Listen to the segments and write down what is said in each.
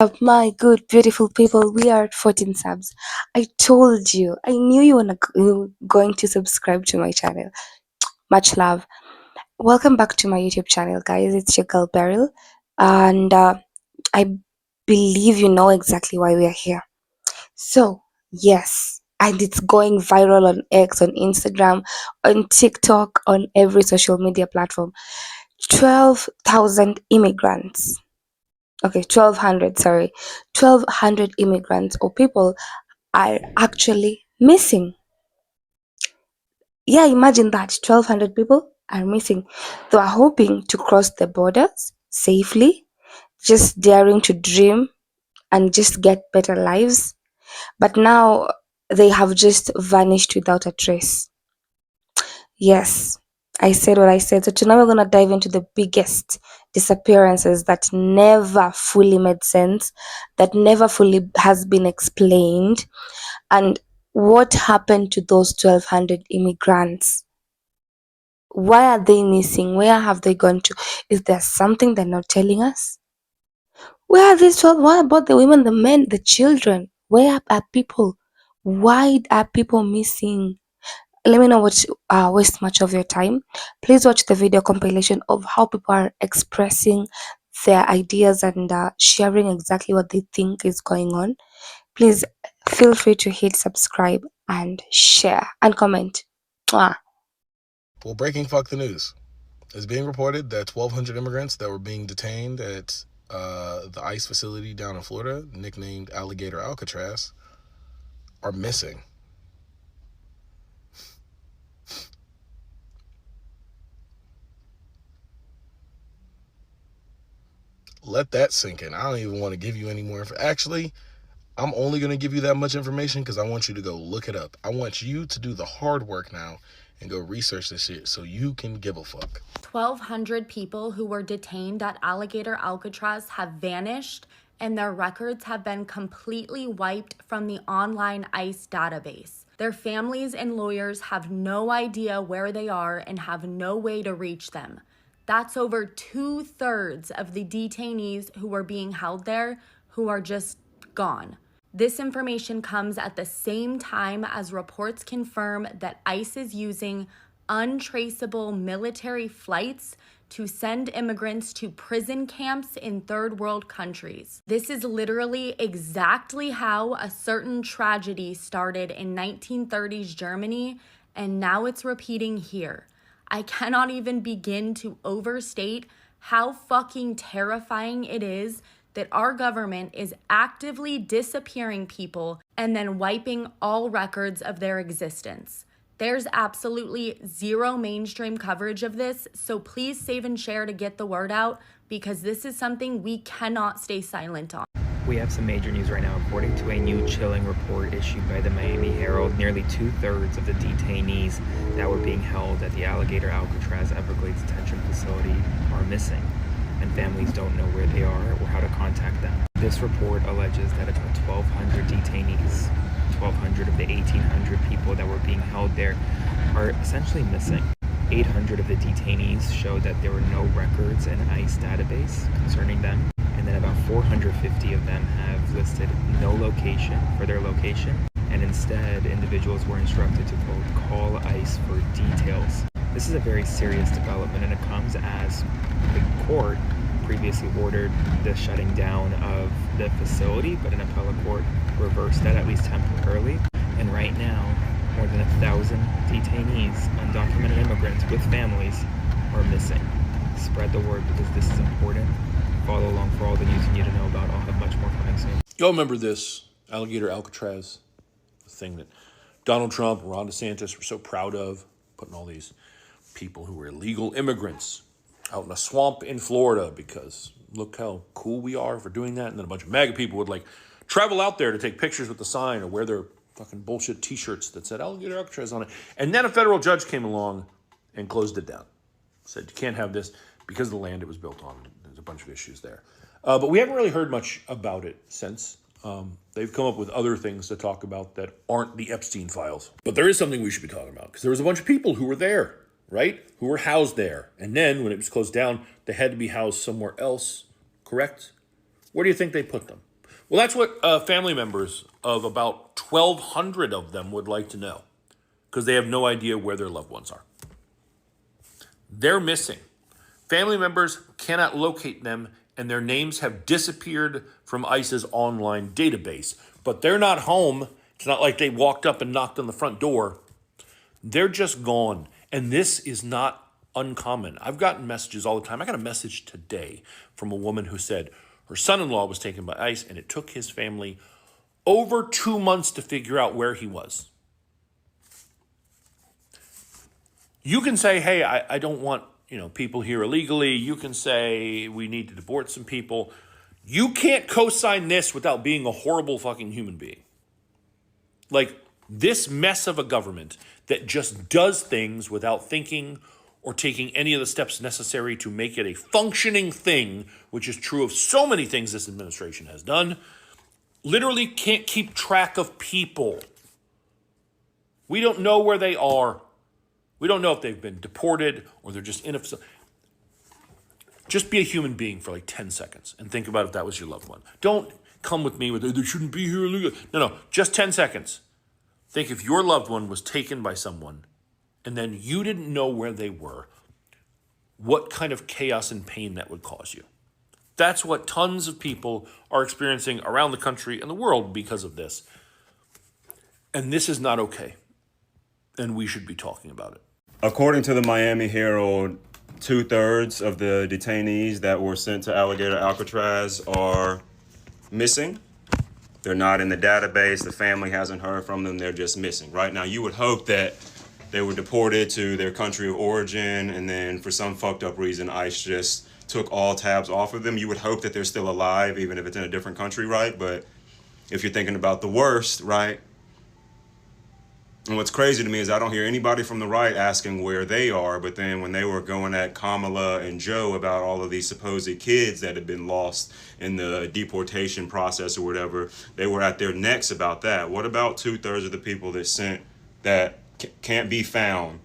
My good, beautiful people, we are at 14 subs. I told you, I knew you were going to subscribe to my channel. Much love. Welcome back to my YouTube channel, guys. It's your girl Beryl, and I believe you know exactly why we are here. So, yes, and it's going viral on X, on Instagram, on TikTok, on every social media platform. 12,000 immigrants. Okay, 1,200, sorry. 1,200 immigrants or people are actually missing. Yeah, imagine that. 1,200 people are missing. They are hoping to cross the borders safely, just daring to dream and just get better lives. But now they have just vanished without a trace. Yes, I said what I said. So tonight we're gonna dive into the biggest disappearances that never fully made sense, that never fully has been explained, and what happened to those 1,200 immigrants. Why are they missing? Where have they gone to? Is there something they're not telling us? Where are these 12? What about the women, the men, the children? Where are people? Why are people missing? Let me know what waste much of your time. Please watch the video compilation of how people are expressing their ideas and sharing exactly what they think is going on. Please feel free to hit subscribe and share and comment. Mwah. Well, breaking fuck the news. It's being reported that 1,200 immigrants that were being detained at the ICE facility down in Florida, nicknamed Alligator Alcatraz, are missing. Let that sink in. I don't even want to give you any more info. Actually, I'm only going to give you that much information because I want you to go look it up. I want you to do the hard work now and go research this shit so you can give a fuck. 1,200 people who were detained at Alligator Alcatraz have vanished, and their records have been completely wiped from the online ICE database. Their families and lawyers have no idea where they are and have no way to reach them. That's over 2/3 of the detainees who are being held there who are just gone. This information comes at the same time as reports confirm that ICE is using untraceable military flights to send immigrants to prison camps in third world countries. This is literally exactly how a certain tragedy started in 1930s Germany, and now it's repeating here. I cannot even begin to overstate how fucking terrifying it is that our government is actively disappearing people and then wiping all records of their existence. There's absolutely zero mainstream coverage of this, so please save and share to get the word out because this is something we cannot stay silent on. We have some major news right now. According to a new chilling report issued by the Miami Herald, nearly 2/3 of the detainees that were being held at the Alligator Alcatraz Everglades detention facility are missing, and families don't know where they are or how to contact them. This report alleges that about 1,200 detainees, 1,200 of the 1,800 people that were being held there, are essentially missing. 800 of the detainees show that there were no records in ICE database concerning them, and then about 450 of them have listed no location for their location, and instead individuals were instructed to quote, call ICE for details. This is a very serious development, and it comes as the court previously ordered the shutting down of the facility, but an appellate court reversed that, at least temporarily. And right now, more than 1,000 detainees, undocumented immigrants with families, are missing. Spread the word because this is important. Follow along for all the news you need to know about. I'll have much more coming soon. Y'all remember this Alligator Alcatraz, the thing that Donald Trump and Ron DeSantis were so proud of, putting all these people who were illegal immigrants out in a swamp in Florida because look how cool we are for doing that. And then a bunch of MAGA people would like travel out there to take pictures with the sign or wear their fucking bullshit t-shirts that said Alligator Alcatraz on it. And then a federal judge came along and closed it down. Said you can't have this because of the land it was built on. There's a bunch of issues there. But we haven't really heard much about it since. They've come up with other things to talk about that aren't the Epstein files. But there is something we should be talking about because there was a bunch of people who were there, right? Who were housed there. And then when it was closed down, they had to be housed somewhere else, correct? Where do you think they put them? Well, that's what family members of about 1,200 of them would like to know, because they have no idea where their loved ones are. They're missing. Family members cannot locate them, and their names have disappeared from ICE's online database. But they're not home. It's not like they walked up and knocked on the front door. They're just gone. And this is not uncommon. I've gotten messages all the time. I got a message today from a woman who said her son-in-law was taken by ICE, and it took his family over 2 months to figure out where he was. You can say, hey, I don't want people here illegally. You can say we need to deport some people. You can't co-sign this without being a horrible fucking human being. Like, this mess of a government that just does things without thinking or taking any of the steps necessary to make it a functioning thing, which is true of so many things this administration has done, literally can't keep track of people. We don't know where they are. We don't know if they've been deported or they're just in a facility. Just be a human being for like 10 seconds and think about if that was your loved one. Don't come with me with, they shouldn't be here illegally. No, just 10 seconds. Think if your loved one was taken by someone and then you didn't know where they were, what kind of chaos and pain that would cause you. That's what tons of people are experiencing around the country and the world because of this. And this is not okay. And we should be talking about it. According to the Miami Herald, 2/3 of the detainees that were sent to Alligator Alcatraz are missing. They're not in the database. The family hasn't heard from them. They're just missing. Right now, you would hope that they were deported to their country of origin, and then for some fucked up reason, ICE just took all tabs off of them. You would hope that they're still alive, even if it's in a different country, right? But if you're thinking about the worst, right? And what's crazy to me is I don't hear anybody from the right asking where they are, but then when they were going at Kamala and Joe about all of these supposed kids that had been lost in the deportation process or whatever, they were at their necks about that. What about 2/3 of the people that sent that can't be found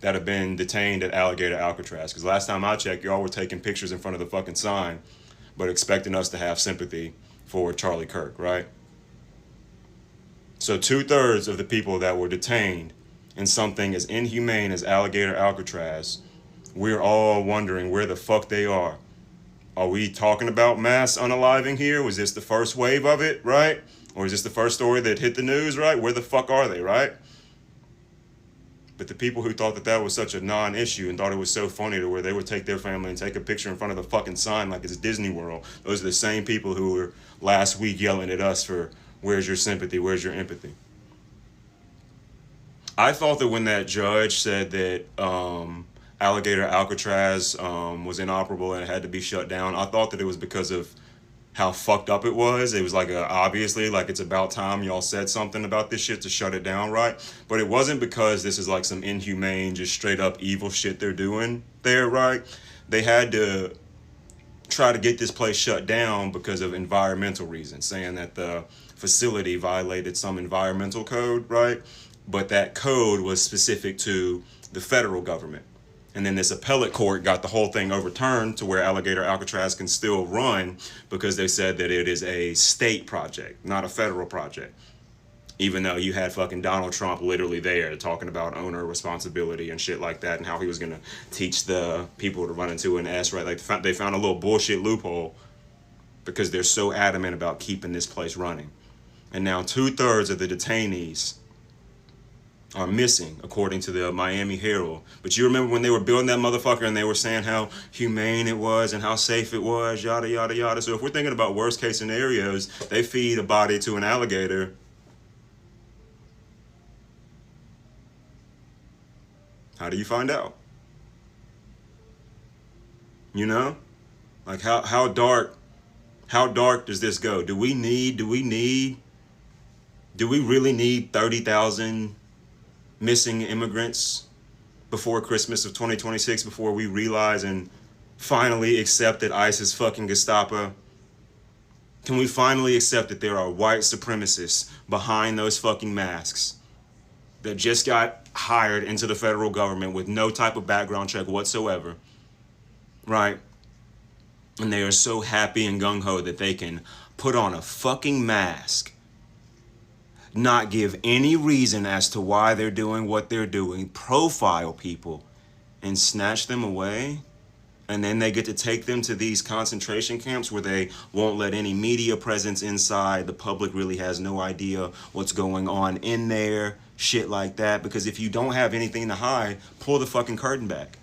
that have been detained at Alligator Alcatraz? Because last time I checked, y'all were taking pictures in front of the fucking sign, but expecting us to have sympathy for Charlie Kirk, right? So 2/3 of the people that were detained in something as inhumane as Alligator Alcatraz, we're all wondering where the fuck they are. Are we talking about mass unaliving here? Was this the first wave of it, right? Or is this the first story that hit the news, right? Where the fuck are they, right? But the people who thought that that was such a non-issue and thought it was so funny to where they would take their family and take a picture in front of the fucking sign like it's Disney World, those are the same people who were last week yelling at us for where's your sympathy, where's your empathy. I thought that when that judge said that Alligator Alcatraz was inoperable and it had to be shut down, I thought that it was because of how fucked up it was. It was like obviously like it's about time y'all said something about this shit to shut it down, right? But it wasn't because this is like some inhumane, just straight up evil shit they're doing there, right? They had to try to get this place shut down because of environmental reasons, saying that the facility violated some environmental code, right? But that code was specific to the federal government. And then this appellate court got the whole thing overturned to where Alligator Alcatraz can still run because they said that it is a state project, not a federal project. Even though you had fucking Donald Trump literally there talking about owner responsibility and shit like that and how he was going to teach the people to run into an S, right? Like they found a little bullshit loophole because they're so adamant about keeping this place running. And now 2/3 of the detainees are missing, according to the Miami Herald. But you remember when they were building that motherfucker and they were saying how humane it was and how safe it was, yada, yada, yada. So if we're thinking about worst case scenarios, they feed a body to an alligator. How do you find out? You know? Like how dark does this go? Do we really need 30,000 missing immigrants before Christmas of 2026 before we realize and finally accept that ICE is fucking Gestapo? Can we finally accept that there are white supremacists behind those fucking masks that just got hired into the federal government with no type of background check whatsoever, right? And they are so happy and gung-ho that they can put on a fucking mask, not give any reason as to why they're doing what they're doing, profile people, and snatch them away. And then they get to take them to these concentration camps where they won't let any media presence inside. The public really has no idea what's going on in there, shit like that. Because if you don't have anything to hide, pull the fucking curtain back.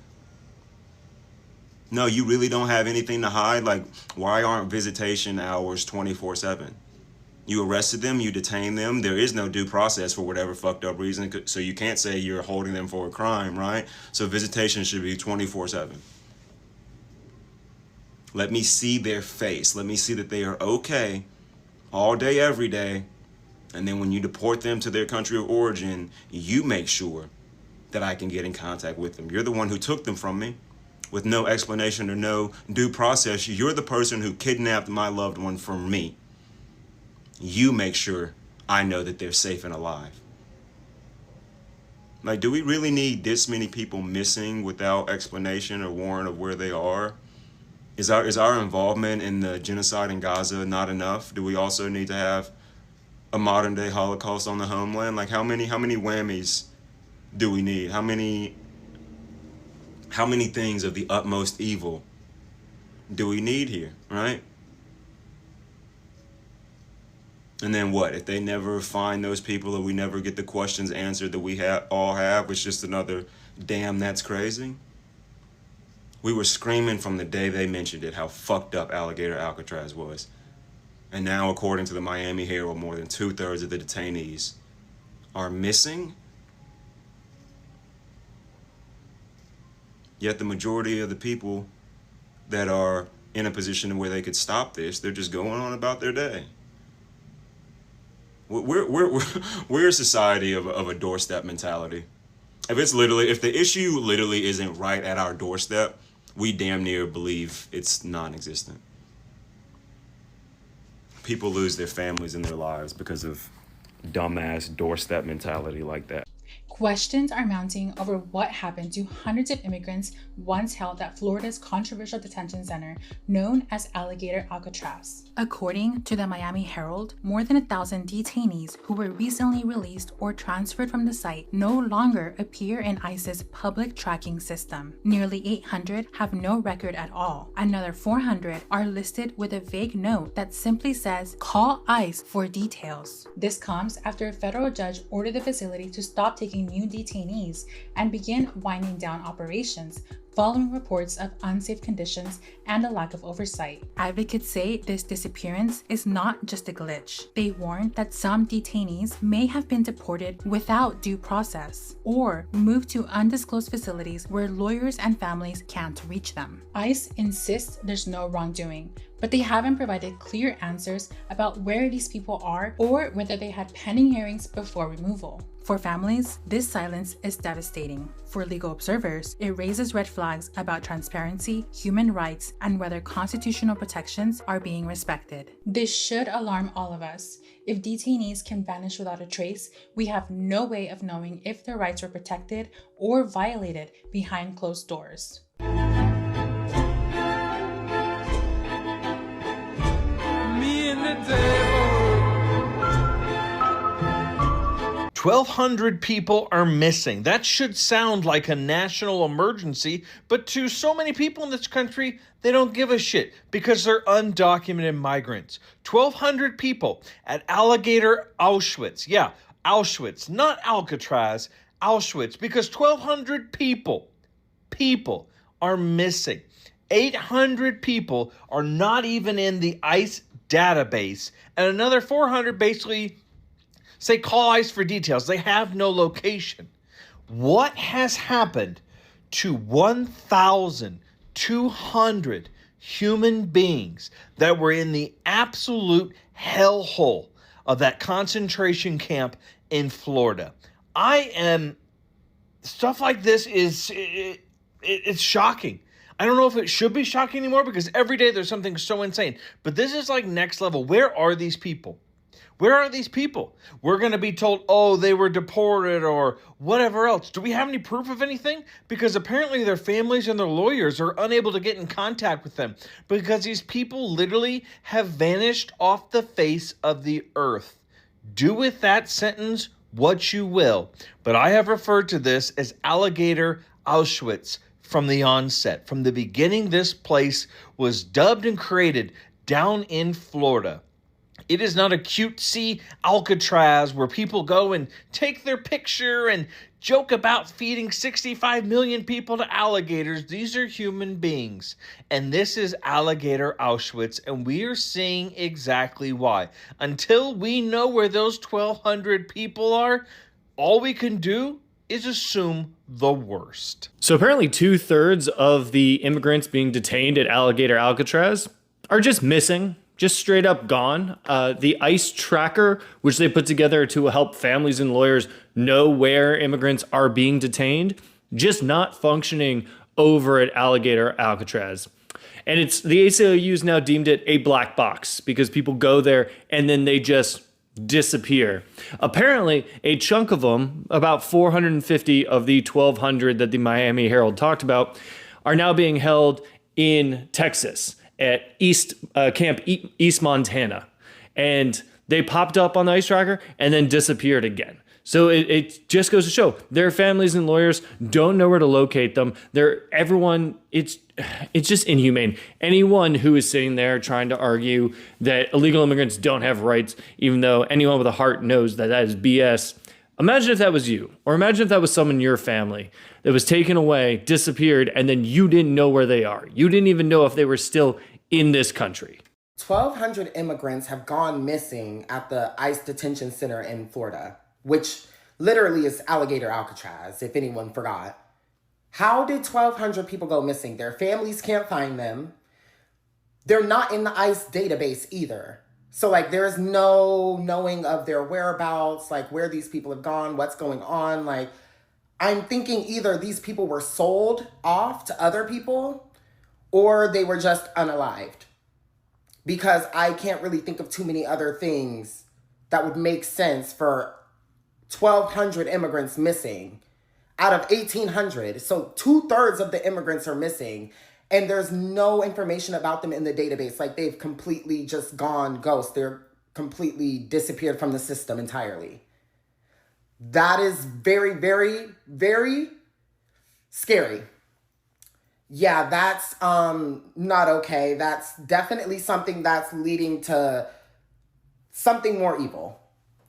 No, you really don't have anything to hide. Like, why aren't visitation hours 24/7? You arrested them, you detained them. There is no due process for whatever fucked up reason. So you can't say you're holding them for a crime, right? So visitation should be 24/7. Let me see their face. Let me see that they are okay all day, every day. And then when you deport them to their country of origin, you make sure that I can get in contact with them. You're the one who took them from me with no explanation or no due process. You're the person who kidnapped my loved one from me. You make sure I know that they're safe and alive. Like, do we really need this many people missing without explanation or warrant of where they are? Is our involvement in the genocide in Gaza not enough? Do we also need to have a modern day Holocaust on the homeland? Like, how many whammies do we need? How many things of the utmost evil do we need here, right? And then what? If they never find those people or we never get the questions answered that we all have, it's just another damn that's crazy. We were screaming from the day they mentioned it how fucked up Alligator Alcatraz was. And now, according to the Miami Herald, more than 2/3 of the detainees are missing. Yet the majority of the people that are in a position where they could stop this, they're just going on about their day. We're a society of a doorstep mentality. If the issue literally isn't right at our doorstep, we damn near believe it's non-existent. People lose their families and their lives because of dumbass doorstep mentality like that. Questions are mounting over what happened to hundreds of immigrants once held at Florida's controversial detention center known as Alligator Alcatraz. According to the Miami Herald, more than 1,000 detainees who were recently released or transferred from the site no longer appear in ICE's public tracking system. Nearly 800 have no record at all. Another 400 are listed with a vague note that simply says, "Call ICE for details." This comes after a federal judge ordered the facility to stop taking new detainees and begin winding down operations following reports of unsafe conditions and a lack of oversight. Advocates say this disappearance is not just a glitch. They warn that some detainees may have been deported without due process or moved to undisclosed facilities where lawyers and families can't reach them. ICE insists there's no wrongdoing, but they haven't provided clear answers about where these people are or whether they had pending hearings before removal. For families, this silence is devastating. For legal observers, it raises red flags about transparency, human rights, and whether constitutional protections are being respected. This should alarm all of us. If detainees can vanish without a trace, we have no way of knowing if their rights were protected or violated behind closed doors. Me and the devil. 1,200 people are missing. That should sound like a national emergency, but to so many people in this country, they don't give a shit because they're undocumented migrants. 1,200 people at Alligator Auschwitz. Yeah, Auschwitz, not Alcatraz, Auschwitz, because 1,200 people are missing. 800 people are not even in the ICE database, and another 400 basically say call ICE for details. They have no location. What has happened to 1,200 human beings that were in the absolute hellhole of that concentration camp in Florida? Stuff like this it's shocking. I don't know if it should be shocking anymore because every day there's something so insane. But this is like next level. Where are these people? Where are these people? We're going to be told, oh, they were deported or whatever else. Do we have any proof of anything? Because apparently their families and their lawyers are unable to get in contact with them because these people literally have vanished off the face of the earth. Do with that sentence what you will, but I have referred to this as Alligator Auschwitz from the onset. From the beginning, this place was dubbed and created down in Florida. It is not a cutesy Alcatraz where people go and take their picture and joke about feeding 65 million people to alligators. These are human beings. And this is Alligator Auschwitz, and we are seeing exactly why. Until we know where those 1,200 people are, all we can do is assume the worst. So apparently 2/3 of the immigrants being detained at Alligator Alcatraz are just missing. Just straight up gone. The ICE tracker, which they put together to help families and lawyers know where immigrants are being detained, just not functioning over at Alligator Alcatraz. And it's the ACLU's now deemed it a black box because people go there and then they just disappear. Apparently, a chunk of them, about 450 of the 1,200 that the Miami Herald talked about, are now being held in Texas at Camp East Montana. And they popped up on the ICE tracker and then disappeared again. So it just goes to show their families and lawyers don't know where to locate them. It's just inhumane. Anyone who is sitting there trying to argue that illegal immigrants don't have rights, even though anyone with a heart knows that that is BS. Imagine if that was you, or imagine if that was someone in your family that was taken away, disappeared, and then you didn't know where they are. You didn't even know if they were still in this country. 1,200 immigrants have gone missing at the ICE detention center in Florida, which literally is Alligator Alcatraz, if anyone forgot. How did 1,200 people go missing? Their families can't find them. They're not in the ICE database either. So, there's no knowing of their whereabouts, where these people have gone, what's going on. I'm thinking either these people were sold off to other people or they were just unalived. Because I can't really think of too many other things that would make sense for 1,200 immigrants missing out of 1,800. So 2/3 of the immigrants are missing. And there's no information about them in the database. They've completely just gone ghost. They're completely disappeared from the system entirely. That is very, very, very scary. Yeah, that's not okay. That's definitely something that's leading to something more evil.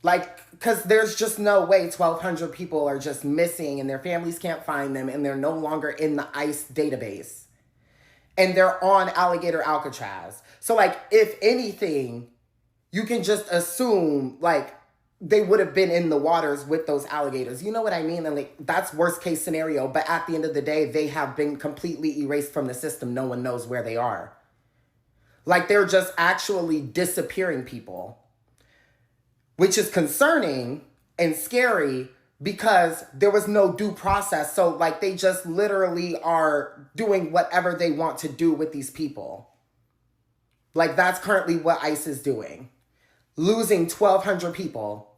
Because there's just no way 1,200 people are just missing and their families can't find them and they're no longer in the ICE database. And they're on Alligator Alcatraz. So, if anything, you can just assume, they would have been in the waters with those alligators. You know what I mean? And, that's worst case scenario. But at the end of the day, they have been completely erased from the system. No one knows where they are. They're just actually disappearing people. Which is concerning and scary because there was no due process. So, they just literally are doing whatever they want to do with these people. That's currently what ICE is doing. Losing 1,200 people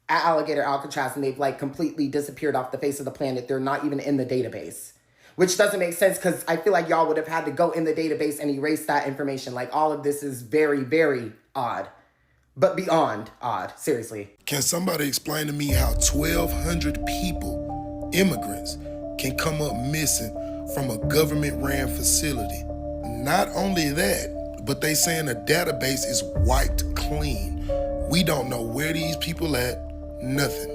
at Alligator Alcatraz, and they've, completely disappeared off the face of the planet. They're not even in the database. Which doesn't make sense because I feel like y'all would have had to go in the database and erase that information. All of this is very, very odd. But beyond odd, seriously. Can somebody explain to me how 1,200 people, immigrants, can come up missing from a government-ran facility? Not only that, but they saying the database is wiped clean. We don't know where these people at, nothing.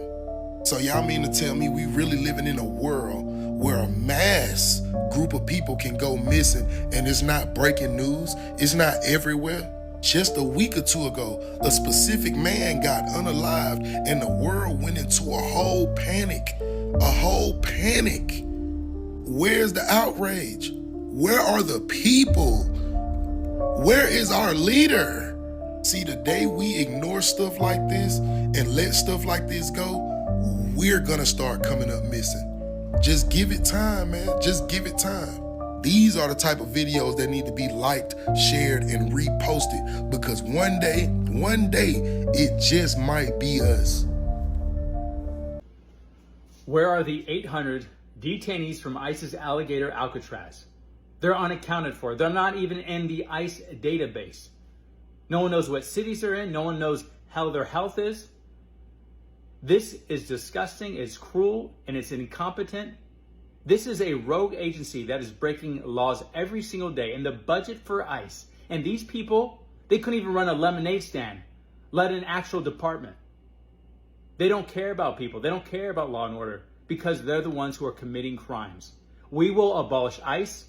So y'all mean to tell me we really living in a world where a mass group of people can go missing and it's not breaking news? It's not everywhere? Just a week or two ago, a specific man got unalived and the world went into a whole panic. A whole panic. Where's the outrage? Where are the people? Where is our leader? See, the day we ignore stuff like this and let stuff like this go, we're gonna start coming up missing. Just give it time, man. Just give it time. These are the type of videos that need to be liked, shared, and reposted because one day, it just might be us. Where are the 800 detainees from ICE's Alligator Alcatraz? They're unaccounted for. They're not even in the ICE database. No one knows what cities they're in. No one knows how their health is. This is disgusting, it's cruel, and it's incompetent. This is a rogue agency that is breaking laws every single day, and the budget for ICE. And these people, they couldn't even run a lemonade stand, let an actual department. They don't care about people. They don't care about law and order because they're the ones who are committing crimes. We will abolish ICE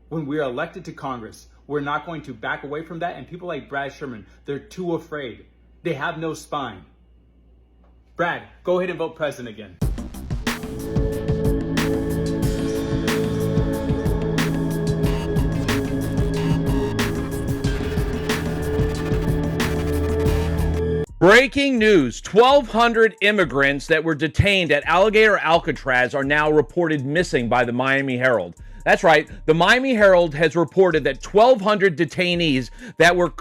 when we are elected to Congress. We're not going to back away from that. And people like Brad Sherman, they're too afraid. They have no spine. Brad, go ahead and vote president again. Breaking news, 1,200 immigrants that were detained at Alligator Alcatraz are now reported missing by the Miami Herald. That's right, the Miami Herald has reported that 1,200 detainees that were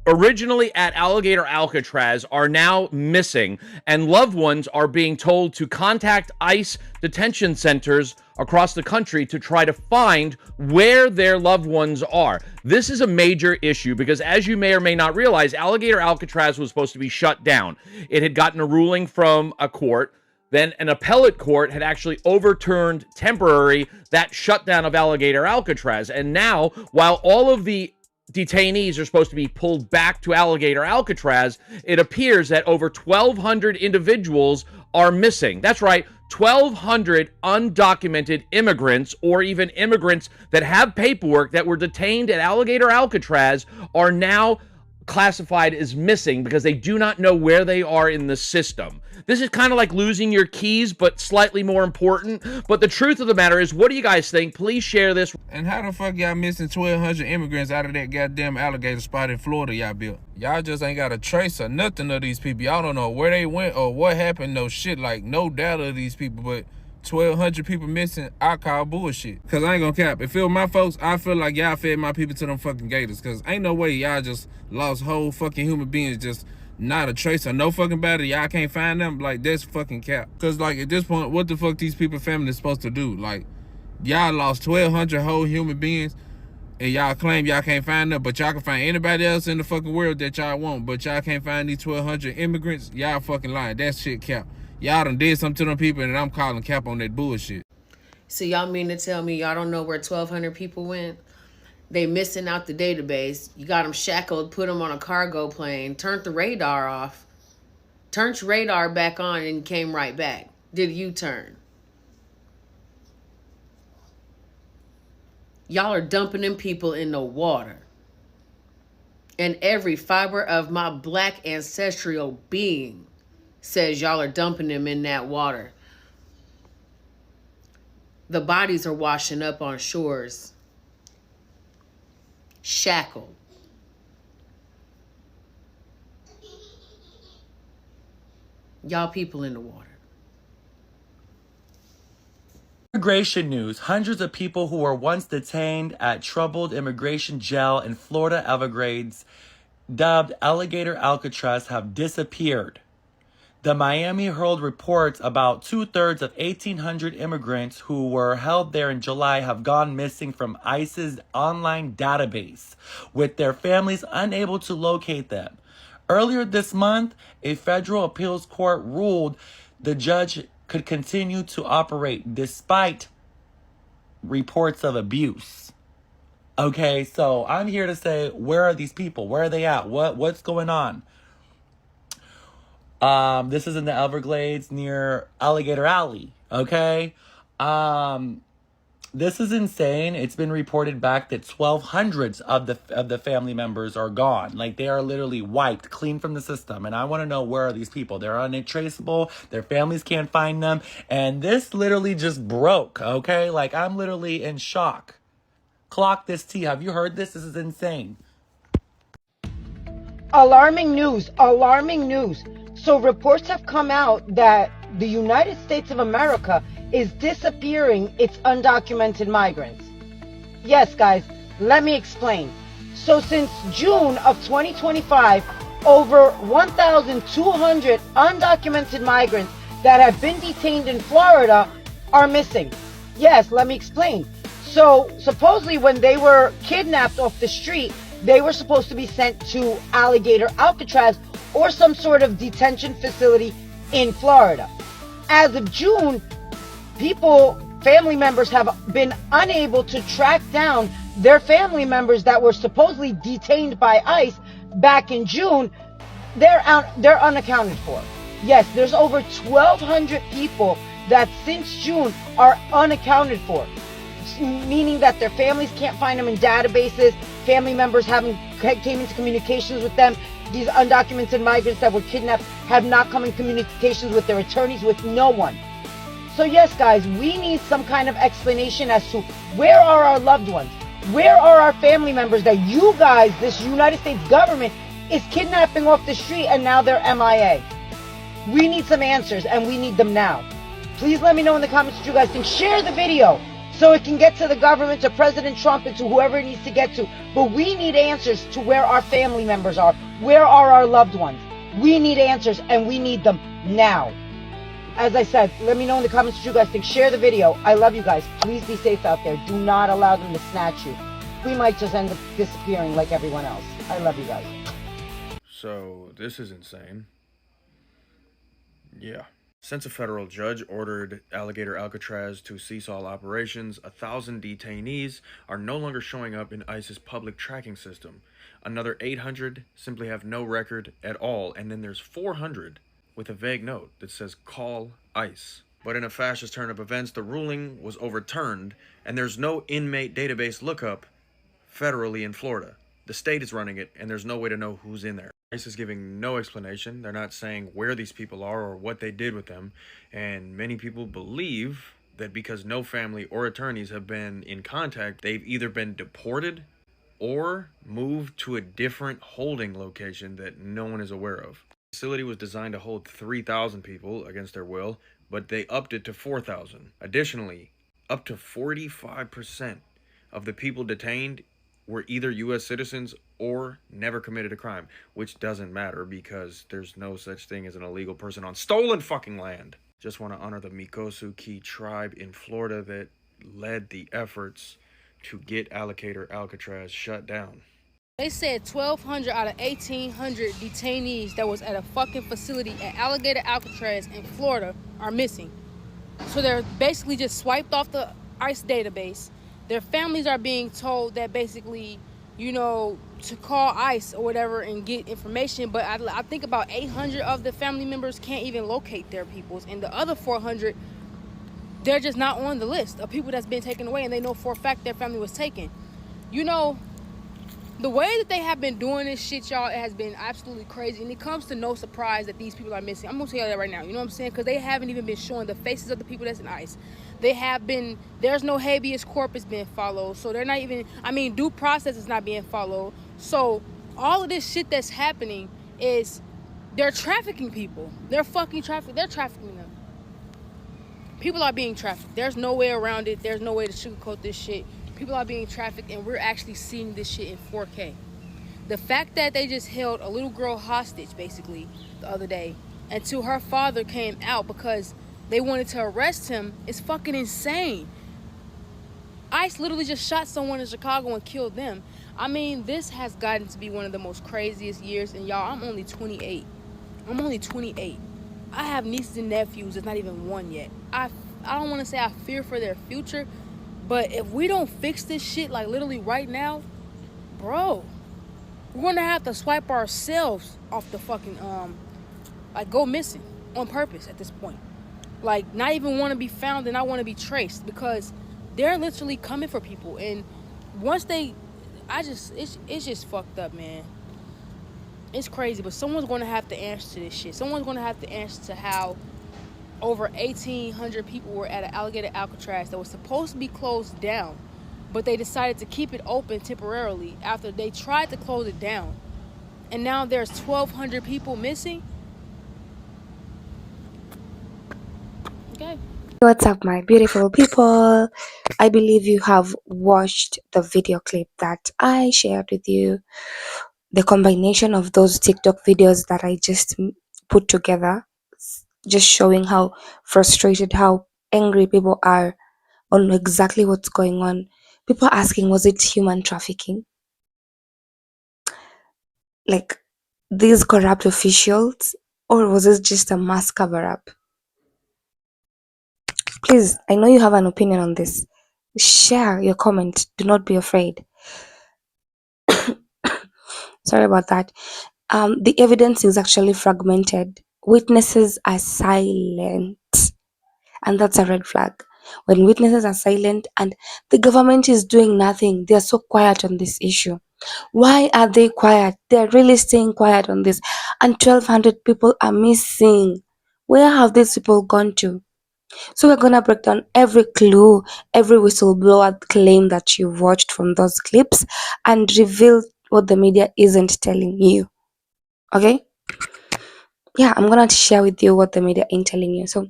originally at Alligator Alcatraz are now missing, and loved ones are being told to contact ICE detention centers across the country to try to find where their loved ones are. This is a major issue because, as you may or may not realize, Alligator Alcatraz was supposed to be shut down. It had gotten a ruling from a court. Then an appellate court had actually overturned temporary that shutdown of Alligator Alcatraz. And now, while all of the detainees are supposed to be pulled back to Alligator Alcatraz, it appears that over 1,200 individuals are missing. That's right, 1,200 undocumented immigrants, or even immigrants that have paperwork that were detained at Alligator Alcatraz, are now classified as missing because they do not know where they are in the system. This is kind of like losing your keys, but slightly more important. But the truth of the matter is, what do you guys think? Please share this. And how the fuck y'all missing 1,200 immigrants out of that goddamn alligator spot in Florida y'all built? Y'all just ain't got a trace or nothing of these people. Y'all don't know where they went or what happened, no shit, like no data of these people, but 1,200 people missing, I call bullshit. Cause I ain't gonna cap. If it was my folks, I feel like y'all fed my people to them fucking gators. Cause ain't no way y'all just lost whole fucking human beings, just not a trace or no fucking body. Y'all can't find them. Like, that's fucking cap. Cause like at this point, what the fuck these people family supposed to do? Like, y'all lost 1,200 whole human beings and y'all claim y'all can't find them, but y'all can find anybody else in the fucking world that y'all want, but y'all can't find these 1,200 immigrants. Y'all fucking lying. That shit cap. Y'all done did something to them people and I'm calling cap on that bullshit. So y'all mean to tell me y'all don't know where 1,200 people went? They missing out the database. You got them shackled, put them on a cargo plane, turned the radar off, turned your radar back on and came right back. Did a U-turn. Y'all are dumping them people in the water. And every fiber of my black ancestral being says y'all are dumping them in that water. The bodies are washing up on shores, shackled. Y'all people in the water. Immigration news. Hundreds of people who were once detained at troubled immigration jail in Florida Everglades, dubbed Alligator Alcatraz, have disappeared. The Miami Herald reports about 2/3 of 1,800 immigrants who were held there in July have gone missing from ICE's online database, with their families unable to locate them. Earlier this month, a federal appeals court ruled the judge could continue to operate despite reports of abuse. Okay, so I'm here to say, where are these people? Where are they at? What's going on? This is in the Everglades near Alligator Alley. Okay. This is insane. It's been reported back that 1,200 of the family members are gone. Like, they are literally wiped clean from the system. And I want to know, where are these people? They're untraceable. Their families can't find them. And this literally just broke. Okay. Like, I'm literally in shock. Clock this tea. Have you heard this? This is insane. Alarming news. Alarming news. So reports have come out that the United States of America is disappearing its undocumented migrants. Yes, guys, let me explain. So since June of 2025, over 1,200 undocumented migrants that have been detained in Florida are missing. Yes, let me explain. So supposedly when they were kidnapped off the street, they were supposed to be sent to Alligator Alcatraz or some sort of detention facility in Florida. As of June, family members have been unable to track down their family members that were supposedly detained by ICE back in June. They're unaccounted for. Yes, there's over 1,200 people that since June are unaccounted for, meaning that their families can't find them in databases. Family members haven't came into communications with them. These undocumented migrants that were kidnapped have not come in communications with their attorneys, with no one. So yes, guys, we need some kind of explanation as to where are our loved ones? Where are our family members that you guys, this United States government, is kidnapping off the street and now they're MIA? We need some answers and we need them now. Please let me know in the comments what you guys think. Share the video so it can get to the government, to President Trump, and to whoever it needs to get to. But we need answers to where our family members are. Where are our loved ones? We need answers and we need them now. As I said, let me know in the comments what you guys think. Share the video. I love you guys. Please be safe out there. Do not allow them to snatch you. We might just end up disappearing like everyone else. I love you guys. So, this is insane. Yeah. Since a federal judge ordered Alligator Alcatraz to cease all operations, 1,000 detainees are no longer showing up in ICE's public tracking system. Another 800 simply have no record at all, and then there's 400 with a vague note that says call ICE. But in a fascist turn of events, the ruling was overturned, and there's no inmate database lookup federally in Florida. The state is running it, and there's no way to know who's in there. ICE is giving no explanation. They're not saying where these people are or what they did with them. And many people believe that because no family or attorneys have been in contact, they've either been deported or moved to a different holding location that no one is aware of. The facility was designed to hold 3,000 people against their will, but they upped it to 4,000. Additionally, up to 45% of the people detained were either U.S. citizens or never committed a crime, which doesn't matter because there's no such thing as an illegal person on stolen fucking land. Just want to honor the Mikosu Key tribe in Florida that led the efforts to get Alligator Alcatraz shut down. They said 1,200 out of 1,800 detainees that was at a fucking facility at Alligator Alcatraz in Florida are missing. So they're basically just swiped off the ICE database. Their families are being told that basically, you know, to call ICE or whatever and get information. But I think about 800 of the family members can't even locate their peoples. And the other 400, they're just not on the list of people that's been taken away. And they know for a fact their family was taken. You know, the way that they have been doing this shit, y'all, it has been absolutely crazy. And it comes to no surprise that these people are missing. I'm going to tell you that right now. You know what I'm saying? Because they haven't even been showing the faces of the people that's in ICE. They have been, there's no habeas corpus being followed. So they're not even, due process is not being followed. So all of this shit that's happening is they're trafficking people. They're fucking trafficking. They're trafficking them. People are being trafficked. There's no way around it. There's no way to sugarcoat this shit. People are being trafficked, and we're actually seeing this shit in 4K. The fact that they just held a little girl hostage, basically, the other day, until her father came out because they wanted to arrest him is fucking insane. ICE literally just shot someone in Chicago and killed them. This has gotten to be one of the most craziest years, and y'all, I'm only 28. I'm only 28. I have nieces and nephews that's not even one yet. I don't want to say I fear for their future, but if we don't fix this shit, like literally right now, bro, we're gonna have to swipe ourselves off the fucking, go missing on purpose at this point. Like, not even want to be found and not want to be traced because they're literally coming for people. And once it's just fucked up, man. It's crazy, but someone's going to have to answer to this shit. Someone's going to have to answer to how over 1,800 people were at an Alligator Alcatraz that was supposed to be closed down, but they decided to keep it open temporarily after they tried to close it down. And now there's 1,200 people missing. Okay. What's up, my beautiful people? I believe you have watched the video clip that I shared with you, the combination of those TikTok videos that I just put together, just showing how frustrated, how angry people are on exactly what's going on. People are asking, was it human trafficking? Like these corrupt officials, or was it just a mass cover up? Please, I know you have an opinion on this. Share your comment. Do not be afraid. Sorry about that. The evidence is actually fragmented. Witnesses are silent, and that's a red flag. When witnesses are silent and the government is doing nothing, they are so quiet on this issue. Why are they quiet? They're really staying quiet on this. And 1,200 people are missing. Where have these people gone to? So we're gonna break down every clue, every whistleblower claim that you've watched from those clips and reveal what the media isn't telling you. Okay? Yeah, I'm gonna share with you what the media ain't telling you. So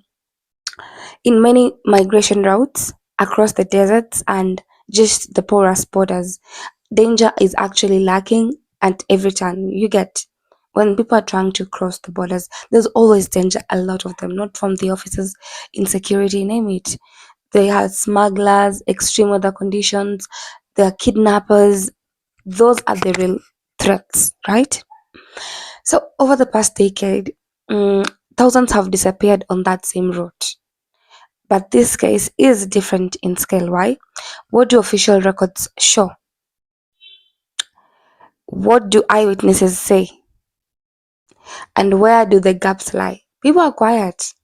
in many migration routes across the deserts and just the porous borders, danger is actually lacking at every turn. You get when people are trying to cross the borders, there's always danger, a lot of them, not from the officers in security, name it. They have smugglers, extreme weather conditions, there are kidnappers. Those are the real threats, right? So over the past decade, thousands have disappeared on that same route. But this case is different in scale. Why? What do official records show? What do eyewitnesses say? And where do the gaps lie? People are quiet.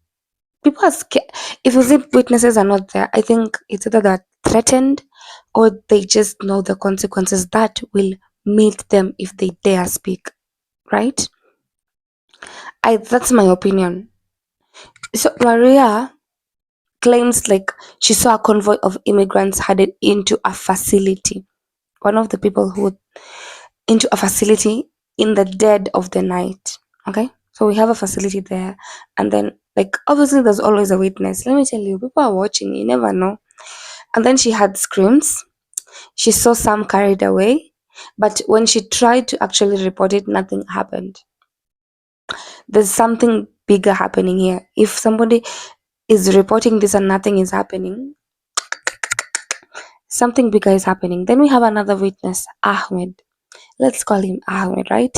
People are scared. If you see witnesses are not there, I think it's either they're threatened or they just know the consequences that will meet them if they dare speak. Right? That's my opinion. So Maria claims like she saw a convoy of immigrants headed into a facility. One of the people who into a facility in the dead of the night. Okay, so we have a facility there, and then like obviously there's always a witness. Let me tell you, people are watching. You never know. And then she had screams. She saw some carried away, but when she tried to actually report it, nothing happened. There's something bigger happening here. If somebody is reporting this and nothing is happening, something bigger is happening. Then we have another witness, Ahmed. Let's call him Ahmed, right?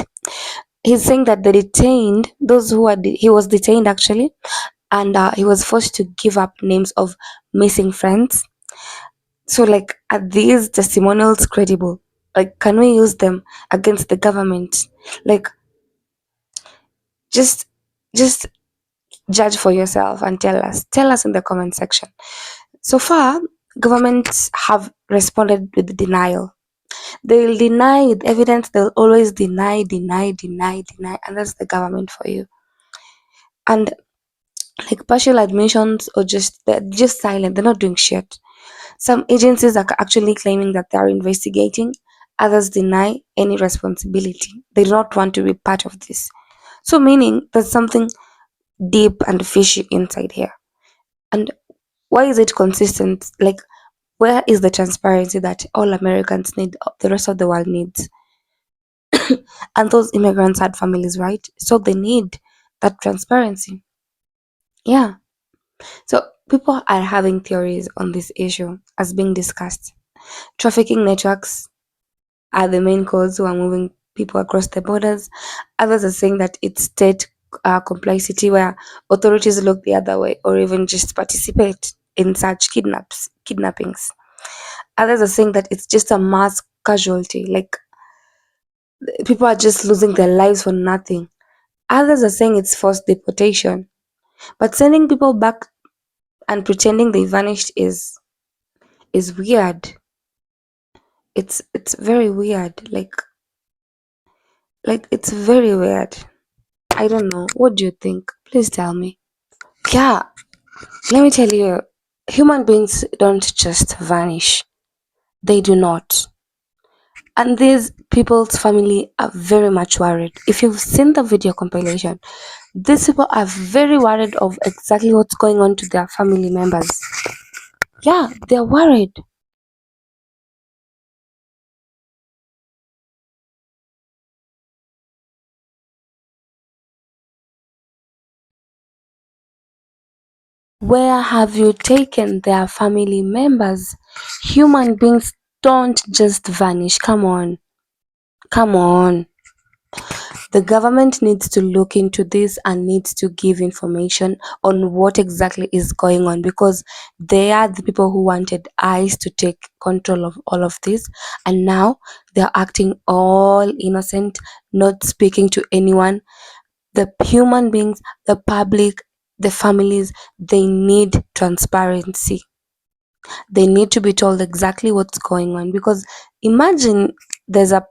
He's saying that the detained, those who are, he was detained actually, and he was forced to give up names of missing friends. So, like, are these testimonials credible? Like, can we use them against the government? Like, just, just judge for yourself and tell us. Tell us in the comment section. So far, governments have responded with denial. They'll deny with evidence. They'll always deny, and that's the government for you. And like partial admissions or just they're just silent, they're not doing shit. Some agencies are actually claiming that they are investigating, others deny any responsibility. They do not want to be part of this. So meaning there's something deep and fishy inside here. And why is it consistent? Like, where is the transparency that all Americans need, the rest of the world needs? And those immigrants had families, right? So they need that transparency. Yeah. So people are having theories on this issue as being discussed. Trafficking networks are the main cause who are moving people across the borders. Others are saying that it's state complicity where authorities look the other way or even just participate in such kidnappings. Others are saying that it's just a mass casualty, like people are just losing their lives for nothing. Others are saying it's forced deportation. But sending people back and pretending they vanished is weird. It's very weird. Like it's very weird. I don't know. What do you think? Please tell me. Yeah, let me tell you, human beings don't just vanish. They do not. And these people's family are very much worried. If you've seen the video compilation, these people are very worried of exactly what's going on to their family members. Yeah, they're worried. Where have you taken their family members? Human beings don't just vanish. Come on. Come on. The government needs to look into this and needs to give information on what exactly is going on, because they are the people who wanted ICE to take control of all of this, and now they're acting all innocent, not speaking to anyone. The human beings, the public, the families, they need transparency. They need to be told exactly what's going on, because imagine there's a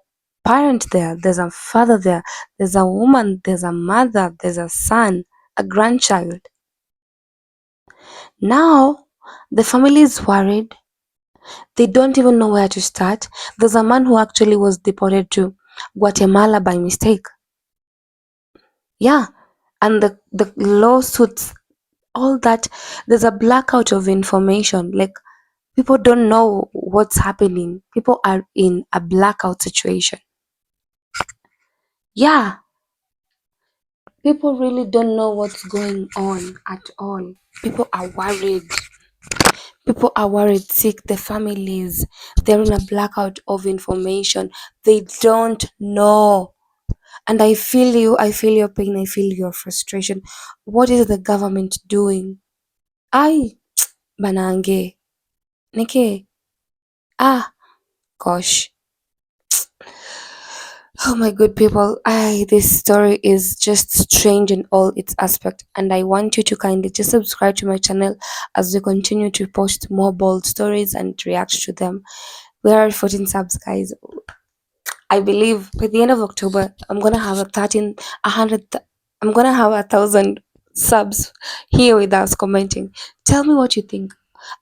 parent there, there's a father there, there's a woman, there's a mother, there's a son, a grandchild. Now the family is worried. They don't even know where to start. There's a man who actually was deported to Guatemala by mistake. Yeah. And the lawsuits, all that, there's a blackout of information. Like, people don't know what's happening. People are in a blackout situation. Yeah, people really don't know what's going on at all. People are worried. People are worried, sick, the families, they're in a blackout of information. They don't know. And I feel you, I feel your pain, I feel your frustration. What is the government doing? I banange. Nike. Ah, gosh. Oh my good people, this story is just strange in all its aspect, and I want you to kindly just subscribe to my channel as we continue to post more bold stories and react to them. We are at 14 subs, guys. I believe by the end of October, I'm gonna have I'm gonna have 1,000 subs here with us commenting. Tell me what you think.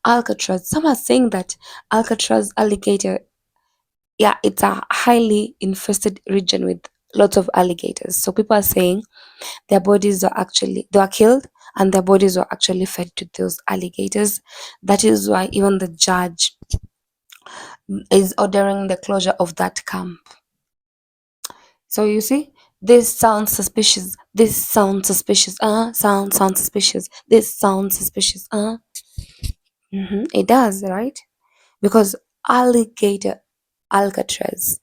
Alcatraz. Some are saying that Alcatraz alligator, yeah, it's a highly infested region with lots of alligators. So people are saying they were killed and their bodies were actually fed to those alligators. That is why even the judge is ordering the closure of that camp. So you see, this sounds suspicious. This sounds suspicious. Sounds suspicious. This sounds suspicious. It does, right? Because alligator, Alcatraz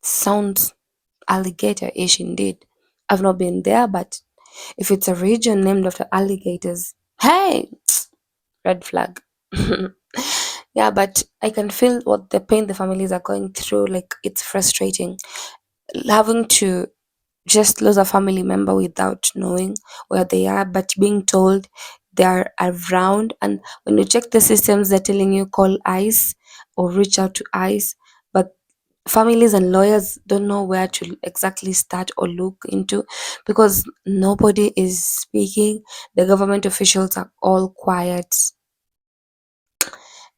sounds alligator-ish indeed. I've not been there, but if it's a region named after alligators, hey, red flag. Yeah, but I can feel what the pain the families are going through. Like, it's frustrating having to just lose a family member without knowing where they are, but being told they are around. And when you check the systems, they're telling you call ICE or reach out to ICE, but families and lawyers don't know where to exactly start or look into, because nobody is speaking. The government officials are all quiet.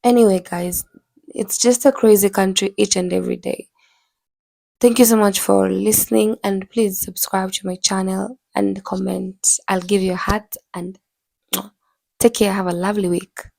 Anyway, guys, it's just a crazy country each and every day. Thank you so much for listening, and please subscribe to my channel and comment. I'll give you a heart, and take care. Have a lovely week.